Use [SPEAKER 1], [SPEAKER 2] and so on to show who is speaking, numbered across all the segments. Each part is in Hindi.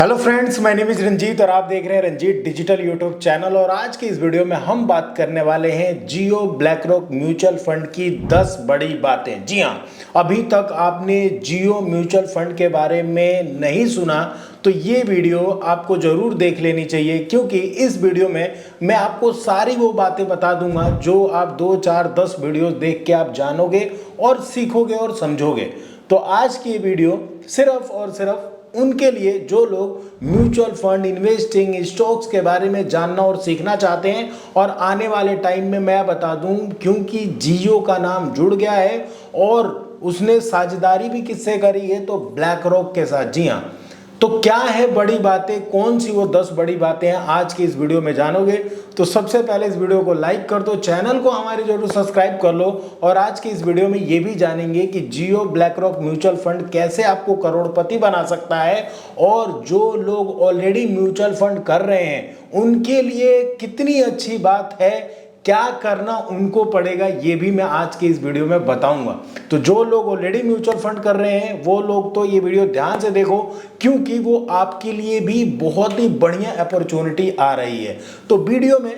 [SPEAKER 1] Hello friends, my name is Ranjit और आप देख रहे हैं रंजीत डिजिटल यूट्यूब चैनल। और आज की इस वीडियो में हम बात करने वाले हैं जियो ब्लैकरॉक म्यूचुअल फंड की 10 बड़ी बातें। जी हाँ, अभी तक आपने जियो म्यूचुअल फंड के बारे में नहीं सुना तो ये वीडियो आपको जरूर देख लेनी चाहिए, क्योंकि इस वीडियो में मैं आपको सारी वो बातें बता दूंगा जो आप 2, 4, 10 वीडियोस देख के आप जानोगे और सीखोगे और समझोगे। तो आज की ये वीडियो सिर्फ और सिर्फ उनके लिए जो लोग म्यूचुअल फंड, इन्वेस्टिंग, स्टॉक्स के बारे में जानना और सीखना चाहते हैं। और आने वाले टाइम में मैं बता दूं, क्योंकि जियो का नाम जुड़ गया है और उसने साझेदारी भी किससे करी है, तो ब्लैक रॉक के साथ। जी हाँ, तो क्या है बड़ी बातें, कौन सी वो 10 बड़ी बातें हैं, आज की इस वीडियो में जानोगे। तो सबसे पहले इस वीडियो को लाइक कर दो, चैनल को हमारे जरूर सब्सक्राइब कर लो। और आज की इस वीडियो में ये भी जानेंगे कि जियो ब्लैकरॉक म्यूचुअल फंड कैसे आपको करोड़पति बना सकता है, और जो लोग ऑलरेडी म्यूचुअल फंड कर रहे हैं उनके लिए कितनी अच्छी बात है, क्या करना उनको पड़ेगा, ये भी मैं आज की इस वीडियो में बताऊंगा। तो जो लोग ऑलरेडी म्यूचुअल फंड कर रहे हैं वो लोग तो ये वीडियो ध्यान से देखो, क्योंकि वो आपके लिए भी बहुत ही बढ़िया अपॉर्चुनिटी आ रही है। तो वीडियो में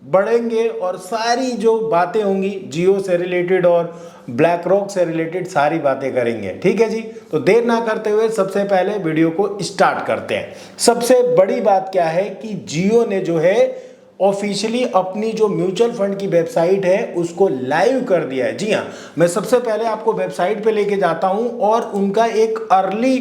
[SPEAKER 1] बढ़ेंगे और सारी जो बातें होंगी जियो से रिलेटेड और ब्लैक रॉक से रिलेटेड सारी बातें करेंगे। ठीक है जी, तो देर ना करते हुए सबसे पहले वीडियो को स्टार्ट करते हैं। सबसे बड़ी बात क्या है कि जियो ने जो है ऑफिशियली अपनी जो म्यूचुअल फंड की वेबसाइट है उसको लाइव कर दिया है। जी हाँ, मैं सबसे पहले आपको वेबसाइट पे लेके जाता हूं और उनका एक अर्ली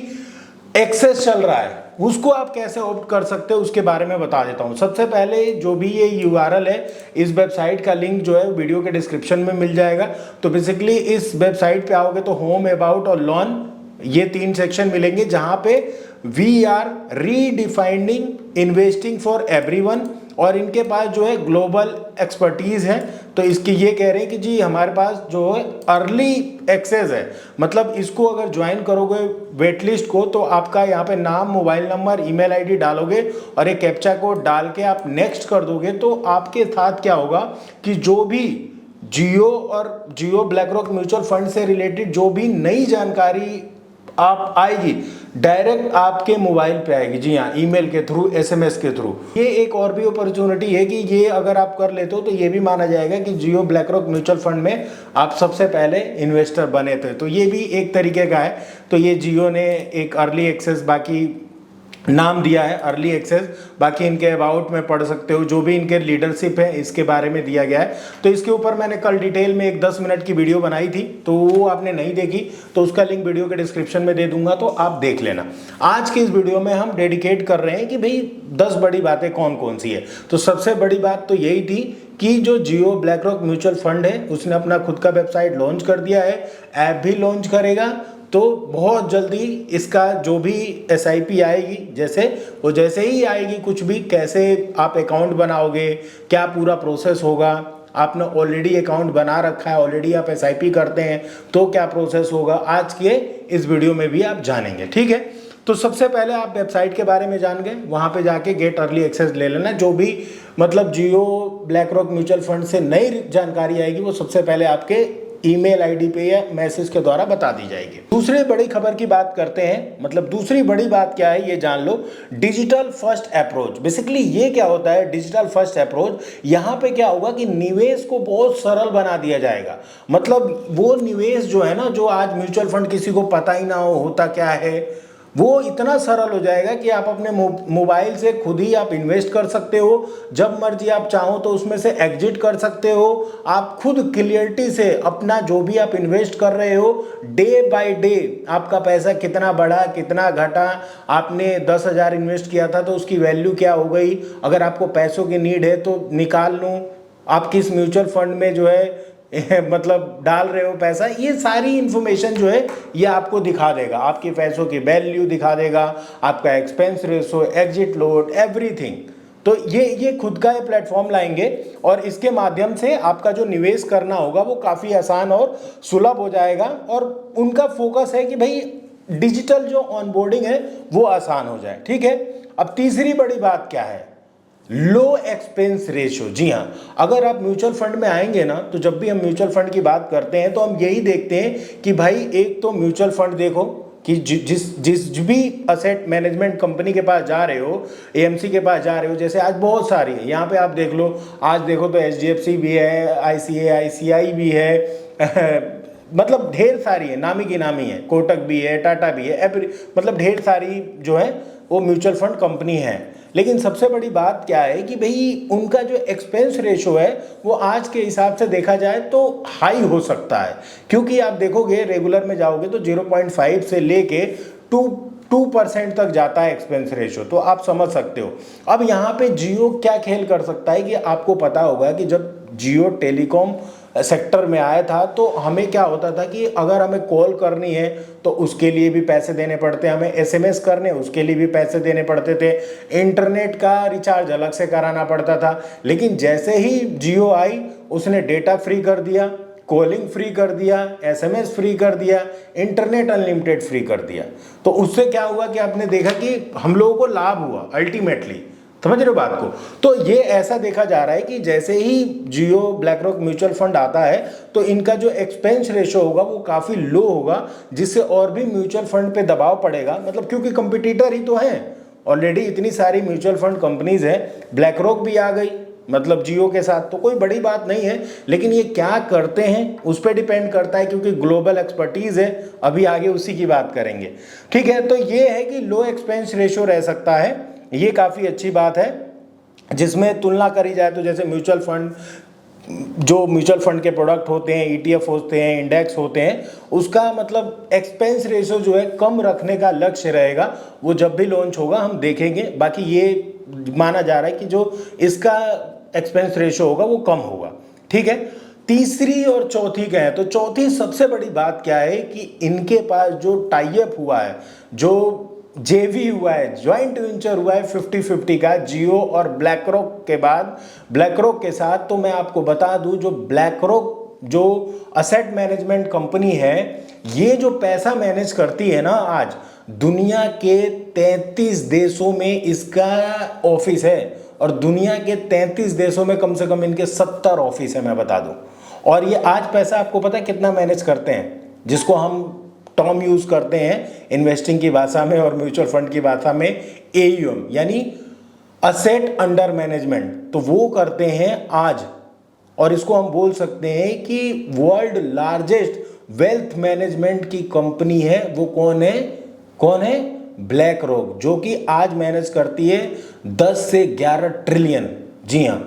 [SPEAKER 1] एक्सेस चल रहा है, उसको आप कैसे ऑप्ट कर सकते हो उसके बारे में बता देता हूं। सबसे पहले जो भी ये यूआरएल है, इस वेबसाइट का लिंक जो है वीडियो के डिस्क्रिप्शन में मिल जाएगा। तो बेसिकली इस वेबसाइट पे आओगे तो होम, अबाउट और लॉन, ये 3 सेक्शन मिलेंगे, जहां पे we are redefining investing for everyone. और इनके पास जो है ग्लोबल एक्सपर्टीज है। तो इसकी ये कह रहे हैं कि जी हमारे पास जो है अर्ली एक्सेस है, मतलब इसको अगर ज्वाइन करोगे वेट लिस्ट को तो आपका यहाँ पे नाम, मोबाइल नंबर, ईमेल आईडी डालोगे और एक कैप्चा कोड डाल के आप नेक्स्ट कर दोगे तो आपके साथ क्या होगा कि जो भी जियो और जियो ब्लैकरॉक म्यूचुअल फंड से रिलेटेड जो भी नई जानकारी आप आएगी डायरेक्ट आपके मोबाइल पे आएगी। जी हाँ, ईमेल के थ्रू, एसएमएस के थ्रू। ये एक और भी अपॉर्चुनिटी है कि ये अगर आप कर लेते हो तो ये भी माना जाएगा कि जियो ब्लैकरॉक म्यूचुअल फंड में आप सबसे पहले इन्वेस्टर बने थे। तो ये भी एक तरीके का है। तो ये जियो ने एक अर्ली एक्सेस बाकी नाम दिया है, अर्ली एक्सेस। बाकी इनके अबाउट में पढ़ सकते हो, जो भी इनके लीडरशिप है इसके बारे में दिया गया है। तो इसके ऊपर मैंने कल डिटेल में एक 10 मिनट की वीडियो बनाई थी, तो वो आपने नहीं देखी तो उसका लिंक वीडियो के डिस्क्रिप्शन में दे दूंगा, तो आप देख लेना। आज की इस वीडियो में हम डेडिकेट कर रहे हैं कि भाई 10 बड़ी बातें कौन कौन सी है। तो सबसे बड़ी बात तो यही थी कि जो जियो ब्लैकरॉक म्यूचुअल फंड है उसने अपना खुद का वेबसाइट लॉन्च कर दिया है, ऐप भी लॉन्च करेगा। तो बहुत जल्दी इसका जो भी एसआईपी आएगी, जैसे ही आएगी, कुछ भी कैसे आप अकाउंट बनाओगे, क्या पूरा प्रोसेस होगा, आपने ऑलरेडी अकाउंट बना रखा है, ऑलरेडी आप एसआईपी करते हैं तो क्या प्रोसेस होगा, आज के इस वीडियो में भी आप जानेंगे। ठीक है, तो सबसे पहले आप वेबसाइट के बारे में जान गए, वहां पे जाके गेट अर्ली एक्सेस ले लेना। जो भी मतलब जियो ब्लैकरॉक म्यूचुअल फंड से नई जानकारी आएगी वो सबसे पहले आपके ईमेल आईडी पे या मैसेज के द्वारा बता दी जाएगी। दूसरी बड़ी खबर की बात करते हैं, मतलब दूसरी बड़ी बात क्या है ये जान लो, डिजिटल फर्स्ट अप्रोच। बेसिकली ये क्या होता है डिजिटल फर्स्ट अप्रोच, यहाँ पे क्या होगा कि निवेश को बहुत सरल बना दिया जाएगा। मतलब वो निवेश जो है ना, जो आज म्यूचुअल फंड किसी को पता ही ना हो होता क्या है, वो इतना सरल हो जाएगा कि आप अपने मोबाइल से खुद ही आप इन्वेस्ट कर सकते हो, जब मर्जी आप चाहो तो उसमें से एग्जिट कर सकते हो। आप खुद क्लियरिटी से अपना जो भी आप इन्वेस्ट कर रहे हो, डे बाय डे आपका पैसा कितना बढ़ा, कितना घटा, आपने 10,000 इन्वेस्ट किया था तो उसकी वैल्यू क्या हो गई, अगर आपको पैसों की नीड है तो निकाल लूँ, आप किस म्यूचुअल फंड में जो है मतलब डाल रहे हो पैसा, ये सारी इंफॉर्मेशन जो है ये आपको दिखा देगा, आपके पैसों की वैल्यू दिखा देगा, आपका expense ratio, exit load, everything. तो ये खुद का ये प्लेटफॉर्म लाएंगे और इसके माध्यम से आपका जो निवेश करना होगा वो काफ़ी आसान और सुलभ हो जाएगा। और उनका फोकस है कि भाई डिजिटल जो ऑनबोर्डिंग है वो आसान हो जाए। ठीक है, अब तीसरी बड़ी बात क्या है, लो एक्सपेंस रेशियो। जी हाँ, अगर आप म्यूचुअल फंड में आएंगे ना, तो जब भी हम म्यूचुअल फंड की बात करते हैं तो हम यही देखते हैं कि भाई एक तो म्यूचुअल फंड देखो, कि जिस भी असेट मैनेजमेंट कंपनी के पास जा रहे हो, एएमसी के पास जा रहे हो, जैसे आज बहुत सारी है, यहाँ पे आप देख लो, आज देखो तो एचडीएफसी भी है, आईसीआई भी है मतलब ढेर सारी है, नामी की नामी है, कोटक भी है, टाटा भी है, मतलब ढेर सारी जो है वो म्यूचुअल फंड कंपनी है। लेकिन सबसे बड़ी बात क्या है कि भाई उनका जो एक्सपेंस रेशो है वो आज के हिसाब से देखा जाए तो हाई हो सकता है, क्योंकि आप देखोगे रेगुलर में जाओगे तो 0.5 से लेके 2% तक जाता है एक्सपेंस रेशो, तो आप समझ सकते हो। अब यहाँ पे जियो क्या खेल कर सकता है कि आपको पता होगा कि जब जियो टेलीकॉम सेक्टर में आया था तो हमें क्या होता था कि अगर हमें कॉल करनी है तो उसके लिए भी पैसे देने पड़ते, हमें एसएमएस करने उसके लिए भी पैसे देने पड़ते थे, इंटरनेट का रिचार्ज अलग से कराना पड़ता था। लेकिन जैसे ही जियो आई उसने डेटा फ्री कर दिया, कॉलिंग फ्री कर दिया, एसएमएस फ्री कर दिया, इंटरनेट अनलिमिटेड फ्री कर दिया। तो उससे क्या हुआ कि आपने देखा कि हम लोगों को लाभ हुआ अल्टीमेटली, समझ रहे हो बात को। तो ये ऐसा देखा जा रहा है कि जैसे ही जियो ब्लैक रॉक म्यूचुअल फंड आता है तो इनका जो एक्सपेंस रेशो होगा वो काफ़ी लो होगा, जिससे और भी म्यूचुअल फंड पे दबाव पड़ेगा, मतलब क्योंकि कंपटीटर ही तो हैं ऑलरेडी, इतनी सारी म्यूचुअल फंड कंपनीज है, ब्लैक रॉक भी आ गई मतलब जियो के साथ, तो कोई बड़ी बात नहीं है। लेकिन ये क्या करते हैं उस पर डिपेंड करता है, क्योंकि ग्लोबल एक्सपर्टीज है, अभी आगे उसी की बात करेंगे, ठीक है। तो ये है कि लो एक्सपेंस रेशो रह सकता है, ये काफ़ी अच्छी बात है। जिसमें तुलना करी जाए तो जैसे म्यूचुअल फंड, जो म्यूचुअल फंड के प्रोडक्ट होते हैं, ईटीएफ होते हैं, इंडेक्स होते हैं, उसका मतलब एक्सपेंस रेशो जो है कम रखने का लक्ष्य रहेगा, वो जब भी लॉन्च होगा हम देखेंगे। बाकी ये माना जा रहा है कि जो इसका एक्सपेंस रेशो होगा वो कम होगा, ठीक है। तीसरी और चौथी क्या है, तो चौथी सबसे बड़ी बात क्या है कि इनके पास जो टाई अप हुआ है, जो जेवी हुआ है, ज्वाइंट वेंचर हुआ है 50-50 का जियो और ब्लैक रॉक के बाद ब्लैक रॉक के साथ। तो मैं आपको बता दूं, जो ब्लैक रॉक जो असेट मैनेजमेंट कंपनी है, ये जो पैसा मैनेज करती है ना, आज दुनिया के 33 देशों में इसका ऑफिस है, और दुनिया के 33 देशों में कम से कम इनके 70 ऑफिस है, मैं बता दूं। और ये आज पैसा आपको पता है कितना मैनेज करते हैं, जिसको हम टर्म यूज करते हैं इन्वेस्टिंग की भाषा में और म्यूचुअल फंड की भाषा में एयूएम, यानी असेट अंडर मैनेजमेंट, तो वो करते हैं आज। और इसको हम बोल सकते हैं कि वर्ल्ड लार्जेस्ट वेल्थ मैनेजमेंट की कंपनी है, वो कौन है ब्लैक रॉक, जो कि आज मैनेज करती है 10 से 11 ट्रिलियन। जी हाँ,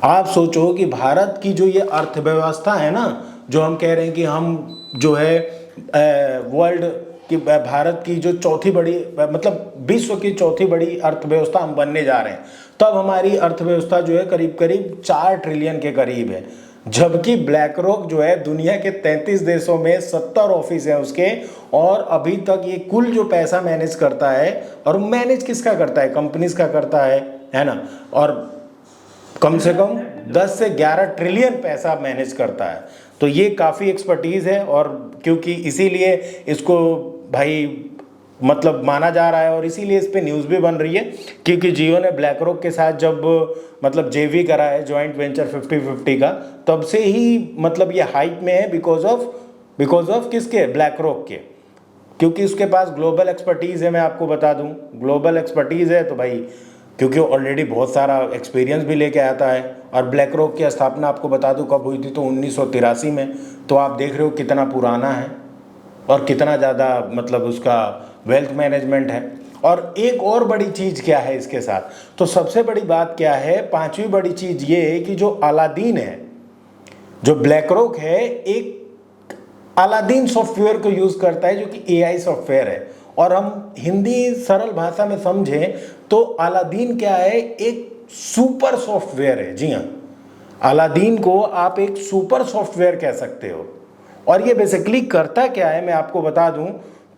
[SPEAKER 1] आप सोचो कि भारत की जो ये अर्थव्यवस्था है ना, जो हम कह रहे हैं कि हम जो है वर्ल्ड की, भारत की जो चौथी बड़ी, मतलब विश्व की चौथी बड़ी अर्थव्यवस्था हम बनने जा रहे हैं, तब हमारी अर्थव्यवस्था जो है करीब करीब 4 ट्रिलियन के करीब है। जबकि ब्लैक रॉक जो है दुनिया के 33 देशों में 70 ऑफिस हैं उसके, और अभी तक ये कुल जो पैसा मैनेज करता है, और मैनेज किसका करता है, कंपनीज का करता है ना, और कम से कम 10 से 11 ट्रिलियन पैसा मैनेज करता है। तो ये काफ़ी एक्सपर्टीज़ है, और क्योंकि इसीलिए इसको भाई मतलब माना जा रहा है, और इसीलिए इस पे न्यूज़ भी बन रही है, क्योंकि जियो ने ब्लैक रॉक के साथ जब मतलब जेवी करा है, जॉइंट वेंचर 50-50 का, तब से ही मतलब ये हाइप में है, बिकॉज ऑफ किसके, ब्लैक रॉक के, क्योंकि उसके पास ग्लोबल एक्सपर्टीज़ है। मैं आपको बता दूं, ग्लोबल एक्सपर्टीज़ है तो भाई, क्योंकि ऑलरेडी बहुत सारा एक्सपीरियंस भी लेके आता है। और ब्लैक रॉक की स्थापना आपको बता दूं कब हुई थी, तो 1983 में। तो आप देख रहे हो कितना पुराना है और कितना ज़्यादा मतलब उसका वेल्थ मैनेजमेंट है। और एक और बड़ी चीज़ क्या है इसके साथ, तो सबसे बड़ी बात क्या है, पांचवी बड़ी चीज़ ये है कि जो अलादीन है, जो ब्लैक रॉक है, एक अलादीन सॉफ्टवेयर को यूज़ करता है, जो कि एआई सॉफ्टवेयर है। और हम हिंदी सरल भाषा में समझें तो अलादीन क्या है, एक सुपर सॉफ्टवेयर है। जी हाँ, अलादीन को आप एक सुपर सॉफ्टवेयर कह सकते हो। और ये बेसिकली करता क्या है, मैं आपको बता दूं,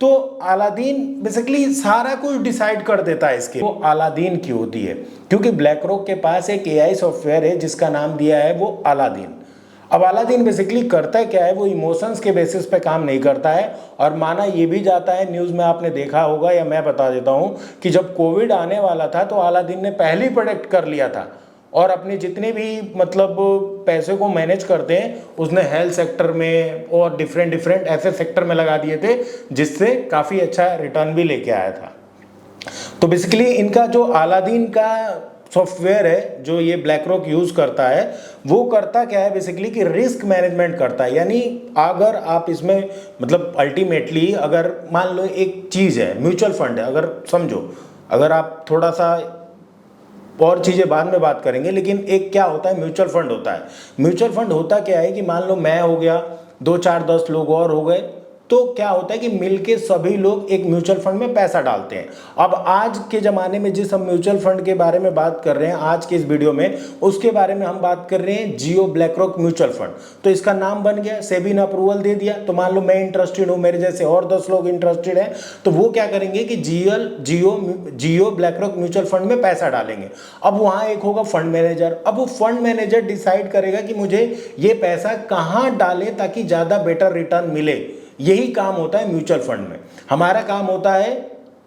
[SPEAKER 1] तो अलादीन बेसिकली सारा कुछ डिसाइड कर देता है इसके। वो अलादीन की होती है क्योंकि ब्लैक रॉक के पास एक एआई सॉफ्टवेयर है जिसका नाम दिया है वो अलादीन। अब अलादीन बेसिकली करता क्या है, वो इमोशंस के बेसिस पे काम नहीं करता है। और माना ये भी जाता है, न्यूज़ में आपने देखा होगा या मैं बता देता हूँ, कि जब कोविड आने वाला था तो अलादीन ने पहले ही प्रेडिक्ट कर लिया था। और अपने जितने भी मतलब पैसे को मैनेज करते हैं उसने हेल्थ सेक्टर में और डिफरेंट ऐसे सेक्टर में लगा दिए थे, जिससे काफ़ी अच्छा रिटर्न भी लेके आया था। तो बेसिकली इनका जो अलादीन का सॉफ्टवेयर है जो ये ब्लैक रॉक यूज़ करता है, वो करता क्या है बेसिकली कि रिस्क मैनेजमेंट करता है। यानी अगर आप इसमें मतलब अल्टीमेटली अगर मान लो एक चीज़ है म्यूचुअल फंड है, अगर समझो, अगर आप थोड़ा सा और चीज़ें बाद में बात करेंगे, लेकिन एक क्या होता है म्यूचुअल फंड होता है। म्यूचुअल फंड होता क्या है कि मान लो मैं हो गया, 2 4 10 लोग और हो गए, तो क्या होता है कि मिलके सभी लोग एक म्यूचुअल फंड में पैसा डालते हैं। अब आज के ज़माने में जिस हम म्यूचुअल फंड के बारे में बात कर रहे हैं आज के इस वीडियो में, उसके बारे में हम बात कर रहे हैं जियो ब्लैक रॉक म्यूचुअल फंड। तो इसका नाम बन गया, सेबी ने अप्रूवल दे दिया, तो मान लो मैं इंटरेस्टेड हूँ, मेरे जैसे और 10 लोग इंटरेस्टेड हैं, तो वो क्या करेंगे कि जियो ब्लैक रॉक म्यूचुअल फंड में पैसा डालेंगे। अब वहाँ एक होगा फंड मैनेजर, अब वो फंड मैनेजर डिसाइड करेगा कि मुझे ये पैसा कहाँ डालें ताकि ज़्यादा बेटर रिटर्न मिले। यही काम होता है म्यूचुअल फंड में। हमारा काम होता है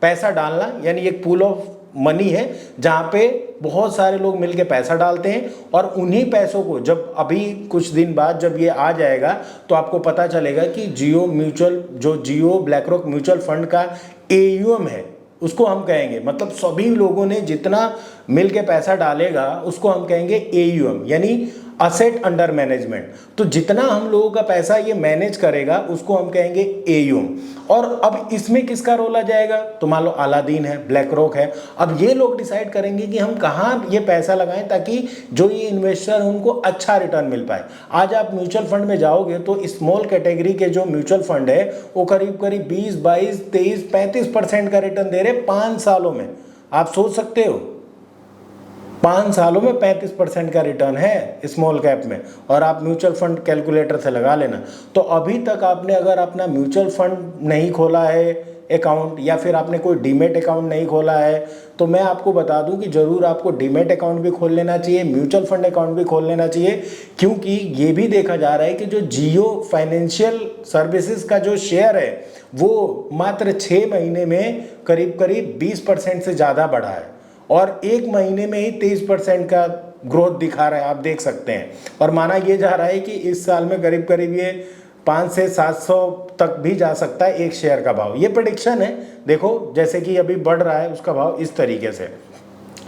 [SPEAKER 1] पैसा डालना, यानी एक पूल ऑफ मनी है जहां पे बहुत सारे लोग मिलके पैसा डालते हैं, और उन्हीं पैसों को जब अभी कुछ दिन बाद जब ये आ जाएगा तो आपको पता चलेगा कि जियो ब्लैक रॉक म्यूचुअल फंड का AUM है, उसको हम कहेंगे, मतलब सभी लोगों ने जितना मिलके पैसा डालेगा उसको हम कहेंगे AUM, यानी असेट अंडर मैनेजमेंट। तो जितना हम लोगों का पैसा ये मैनेज करेगा उसको हम कहेंगे AUM। और अब इसमें किसका रोल आ जाएगा, तो मान लो अलादीन है, ब्लैक रॉक है। अब ये लोग डिसाइड करेंगे कि हम कहाँ ये पैसा लगाएं ताकि जो ये इन्वेस्टर हैं उनको अच्छा रिटर्न मिल पाए। आज आप म्यूचुअल फंड में जाओगे तो स्मॉल कैटेगरी के जो म्यूचुअल फंड है वो करीब 20 22 23 35% का रिटर्न दे रहे 5 सालों में। आप सोच सकते हो 5 सालों में 35% का रिटर्न है स्मॉल कैप में, और आप म्यूचुअल फंड कैलकुलेटर से लगा लेना। तो अभी तक आपने अगर अपना म्यूचुअल फंड नहीं खोला है अकाउंट, या फिर आपने कोई डीमेट अकाउंट नहीं खोला है, तो मैं आपको बता दूं कि ज़रूर आपको डीमेट अकाउंट भी खोल लेना चाहिए, म्यूचुअल फंड अकाउंट भी खोल लेना चाहिए। क्योंकि ये भी देखा जा रहा है कि जो जियो फाइनेंशियल सर्विसेज का जो शेयर है वो मात्र 6 महीने में करीब 20% से ज़्यादा बढ़ा है, और 1 महीने में ही 23% का ग्रोथ दिखा रहा है, आप देख सकते हैं। और माना ये जा रहा है कि इस साल में करीब ये 500 से 700 तक भी जा सकता है एक शेयर का भाव। ये प्रेडिक्शन है, देखो जैसे कि अभी बढ़ रहा है उसका भाव इस तरीके से।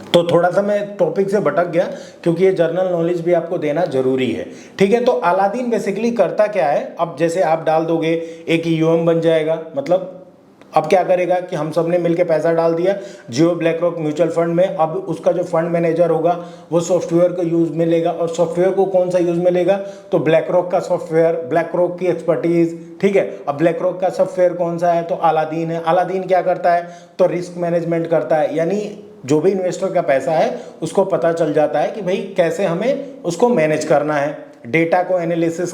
[SPEAKER 1] तो थोड़ा सा मैं टॉपिक से भटक गया क्योंकि ये जनरल नॉलेज भी आपको देना जरूरी है, ठीक है। तो अलादीन बेसिकली करता क्या है, अब जैसे आप डाल दोगे एक AUM बन जाएगा, मतलब अब क्या करेगा कि हम सब ने मिलकर पैसा डाल दिया जियो ब्लैक रॉक म्यूचुअल फंड में। अब उसका जो फंड मैनेजर होगा वो सॉफ्टवेयर को यूज मिलेगा, और सॉफ्टवेयर को कौन सा यूज मिलेगा, तो ब्लैक रॉक का सॉफ्टवेयर, ब्लैक रॉक की एक्सपर्टीज, ठीक है। अब ब्लैक रॉक का सॉफ्टवेयर कौन सा है, तो अलादीन है। अलादीन क्या करता है, तो रिस्क मैनेजमेंट करता है, यानी जो भी इन्वेस्टर का पैसा है उसको पता चल जाता है कि भाई कैसे हमें उसको मैनेज करना है। डेटा को एनालिसिस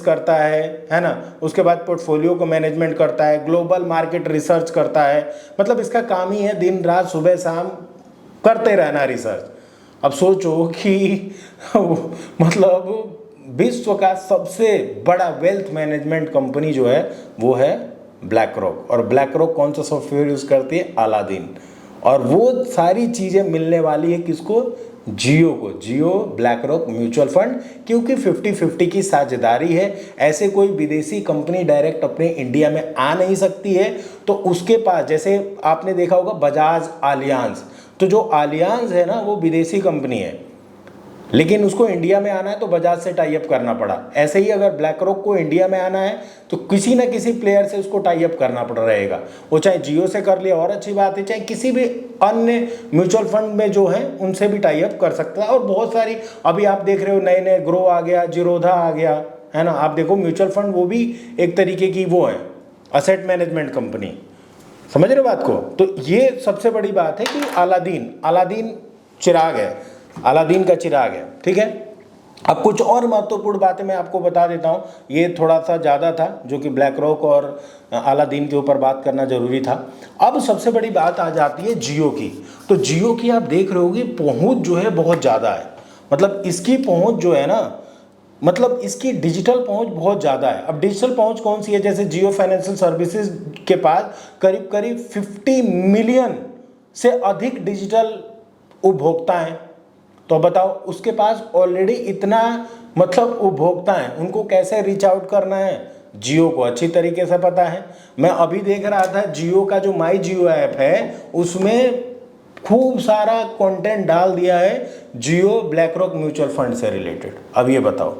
[SPEAKER 1] करता है ना। उसके बाद पोर्टफोलियो को मैनेजमेंट करता है, ग्लोबल मार्केट रिसर्च करता है। मतलब इसका काम ही है दिन रात सुबह शाम करते रहना रिसर्च। अब सोचो कि मतलब विश्व का सबसे बड़ा वेल्थ मैनेजमेंट कंपनी जो है वो है ब्लैक रॉक, और ब्लैक रॉक कौन सा सॉफ्टवेयर यूज़ करती है, अलादीन। और वो सारी चीज़ें मिलने वाली है किसको, जियो को, जियो ब्लैक रॉक म्यूचुअल फंड, क्योंकि 50-50 की साझेदारी है। ऐसे कोई विदेशी कंपनी डायरेक्ट अपने इंडिया में आ नहीं सकती है। तो उसके पास, जैसे आपने देखा होगा बजाज आलियांज, तो जो आलियांज है ना वो विदेशी कंपनी है, लेकिन उसको इंडिया में आना है तो बजाज से टाई अप करना पड़ा। ऐसे ही अगर ब्लैक रॉक को इंडिया में आना है तो किसी ना किसी प्लेयर से उसको टाई अप करना पड़ रहेगा। वो चाहे जियो से कर लिया और अच्छी बात है, चाहे किसी भी अन्य म्यूचुअल फंड में जो है उनसे भी टाई अप कर सकता है। और बहुत सारी अभी आप देख रहे हो नए नए ग्रो आ गया, जीरोधा आ गया, है ना। आप देखो म्यूचुअल फंड वो भी एक तरीके की वो है असेट मैनेजमेंट कंपनी, समझ रहे हो बात को। तो ये सबसे बड़ी बात है कि अलादीन चिराग है, अलादीन का चिराग है, ठीक है। अब कुछ और महत्वपूर्ण बातें मैं आपको बता देता हूँ, ये थोड़ा सा ज़्यादा था जो कि ब्लैक रॉक और अलादीन के ऊपर बात करना ज़रूरी था। अब सबसे बड़ी बात आ जाती है जियो की। तो जियो की आप देख रहे होगे पहुँच जो है बहुत ज़्यादा है, मतलब इसकी पहुँच जो है ना, मतलब इसकी डिजिटल पहुंच बहुत ज़्यादा है। अब डिजिटल पहुंच कौन सी है, जैसे जियो फाइनेंशियल सर्विसेज के पास करीब 50 मिलियन से अधिक डिजिटल उपभोक्ता हैं, तो बताओ उसके पास ऑलरेडी इतना मतलब उपभोक्ता हैं, उनको कैसे रीच आउट करना है, जियो को अच्छी तरीके से पता है। मैं अभी देख रहा था जियो का जो माई जियो ऐप है उसमें खूब सारा कंटेंट डाल दिया है जियो ब्लैक रॉक म्यूचुअल फंड से रिलेटेड। अब ये बताओ,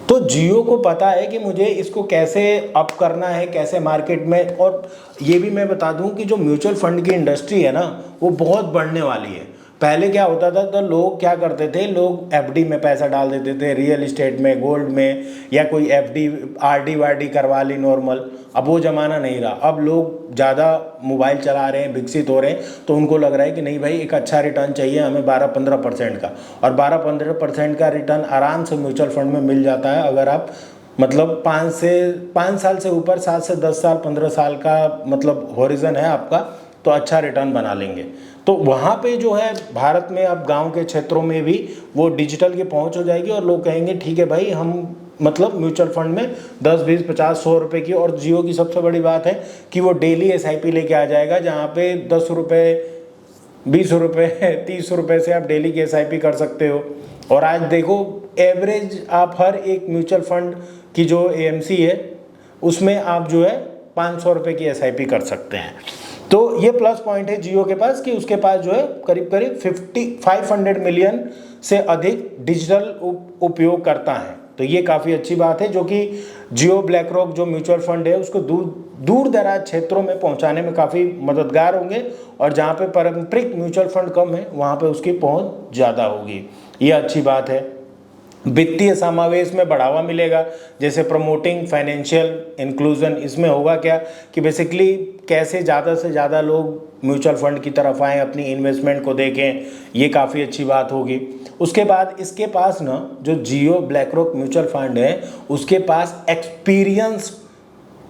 [SPEAKER 1] तो जियो को पता है कि मुझे इसको कैसे अप करना है, कैसे मार्केट में। और ये भी मैं बता दूं कि जो म्यूचुअल फंड की इंडस्ट्री है ना वो बहुत बढ़ने वाली है। पहले क्या होता था, तो लोग क्या करते थे, लोग एफडी में पैसा डाल देते थे, रियल इस्टेट में, गोल्ड में, या कोई एफडी आरडी वारडी करवा ली नॉर्मल। अब वो ज़माना नहीं रहा, अब लोग ज़्यादा मोबाइल चला रहे हैं, विकसित हो रहे हैं, तो उनको लग रहा है कि नहीं भाई एक अच्छा रिटर्न चाहिए हमें 12-15% का। और 12-15% का रिटर्न आराम से म्यूचुअल फंड में मिल जाता है अगर आप मतलब 5 साल से ऊपर, 7 से 10 साल, 15 साल का मतलब हॉरिजन है आपका, तो अच्छा रिटर्न बना लेंगे। तो वहाँ पे जो है भारत में अब गांव के क्षेत्रों में भी वो डिजिटल की पहुँच हो जाएगी और लोग कहेंगे ठीक है भाई हम मतलब म्यूचुअल फंड में 10, 20, 50, 100 रुपये की। और जियो की सबसे बड़ी बात है कि वो डेली एसआईपी लेके आ जाएगा, जहाँ पे 10 रुपये, 20 रुपये, 30 रुपये से आप डेली की एसआईपी कर सकते हो। और आज देखो एवरेज आप हर एक म्यूचुअल फंड की जो एएमसी है उसमें आप जो है 500 रुपये की एसआईपी कर सकते हैं। तो ये प्लस पॉइंट है जियो के पास कि उसके पास जो है करीब करीब 500 मिलियन से अधिक डिजिटल उपयोग करता है। तो ये काफ़ी अच्छी बात है जो कि जियो ब्लैक रॉक जो म्यूचुअल फंड है उसको दूर दराज क्षेत्रों में पहुंचाने में काफ़ी मददगार होंगे। और जहां पे पारंपरिक म्यूचुअल फंड कम है वहां पे उसकी पहुंच ज़्यादा होगी, ये अच्छी बात है। वित्तीय समावेश में बढ़ावा मिलेगा, जैसे प्रमोटिंग फाइनेंशियल इंक्लूजन। इसमें होगा क्या कि बेसिकली कैसे ज़्यादा से ज़्यादा लोग म्यूचुअल फंड की तरफ आएँ, अपनी इन्वेस्टमेंट को देखें, ये काफ़ी अच्छी बात होगी। उसके बाद इसके पास ना जो जियो ब्लैक रॉक म्यूचुअल फंड है उसके पास एक्सपीरियंस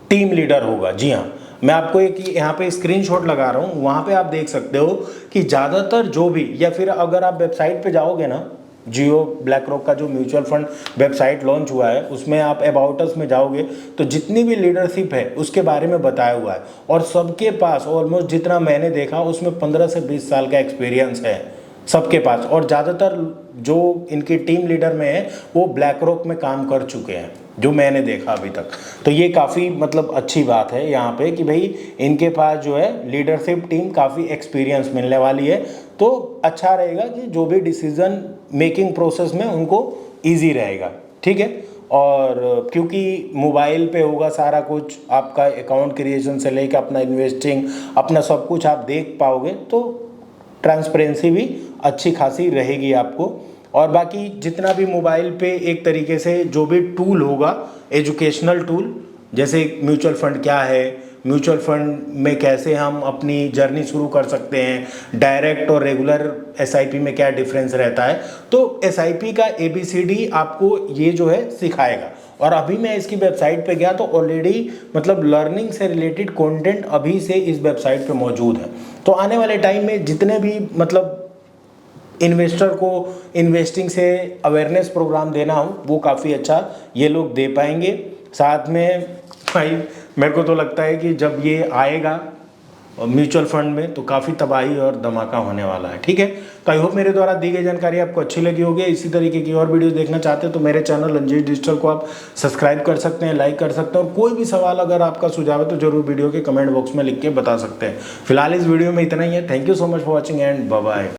[SPEAKER 1] टीम लीडर होगा। जी हाँ, मैं आपको एक यहाँ पे स्क्रीनशॉट लगा रहा हूँ, वहाँ पे आप देख सकते हो कि ज़्यादातर जो भी, या फिर अगर आप वेबसाइट पे जाओगे ना, जियो ब्लैक रॉक का जो म्यूचुअल फंड वेबसाइट लॉन्च हुआ है उसमें आप अबाउट अस में जाओगे तो जितनी भी लीडरशिप है उसके बारे में बताया हुआ है। और सबके पास ऑलमोस्ट जितना मैंने देखा उसमें 15 से 20 साल का एक्सपीरियंस है सबके पास। और ज़्यादातर जो इनकी टीम लीडर में है वो ब्लैक रॉक में काम कर चुके हैं जो मैंने देखा अभी तक। तो ये काफ़ी मतलब अच्छी बात है यहाँ पे कि भाई इनके पास जो है लीडरशिप टीम काफ़ी एक्सपीरियंस मिलने वाली है। तो अच्छा रहेगा कि जो भी डिसीजन मेकिंग प्रोसेस में उनको ईजी रहेगा, ठीक है। और क्योंकि मोबाइल पे होगा सारा कुछ, आपका अकाउंट क्रिएशन से लेकर अपना इन्वेस्टिंग, अपना सब कुछ आप देख पाओगे, तो ट्रांसपेरेंसी भी अच्छी खासी रहेगी आपको। और बाकी जितना भी मोबाइल पे एक तरीके से जो भी टूल होगा, एजुकेशनल टूल, जैसे म्यूचुअल फंड क्या है, म्यूचुअल फंड में कैसे हम अपनी जर्नी शुरू कर सकते हैं, डायरेक्ट और रेगुलर एसआईपी में क्या डिफरेंस रहता है, तो एसआईपी का एबीसीडी आपको ये जो है सिखाएगा। और अभी मैं इसकी वेबसाइट पे गया तो ऑलरेडी मतलब लर्निंग से रिलेटेड कंटेंट अभी से इस वेबसाइट पे मौजूद है। तो आने वाले टाइम में जितने भी मतलब इन्वेस्टर को इन्वेस्टिंग से अवेयरनेस प्रोग्राम देना हो वो काफ़ी अच्छा ये लोग दे पाएंगे। साथ में भाई मेरे को तो लगता है कि जब ये आएगा म्यूचुअल फंड में तो काफ़ी तबाही और धमाका होने वाला है, ठीक है। तो आई होप मेरे द्वारा दी गई जानकारी आपको अच्छी लगी होगी। इसी तरीके की और वीडियोस देखना चाहते हैं तो मेरे चैनल रंजीत डिजिटल को आप सब्सक्राइब कर सकते हैं, लाइक कर सकते हैं। और कोई भी सवाल अगर आपका सुझाव है तो जरूर वीडियो के कमेंट बॉक्स में लिख के बता सकते हैं। फिलहाल इस वीडियो में इतना ही है। Thank you so much for watching and bye bye.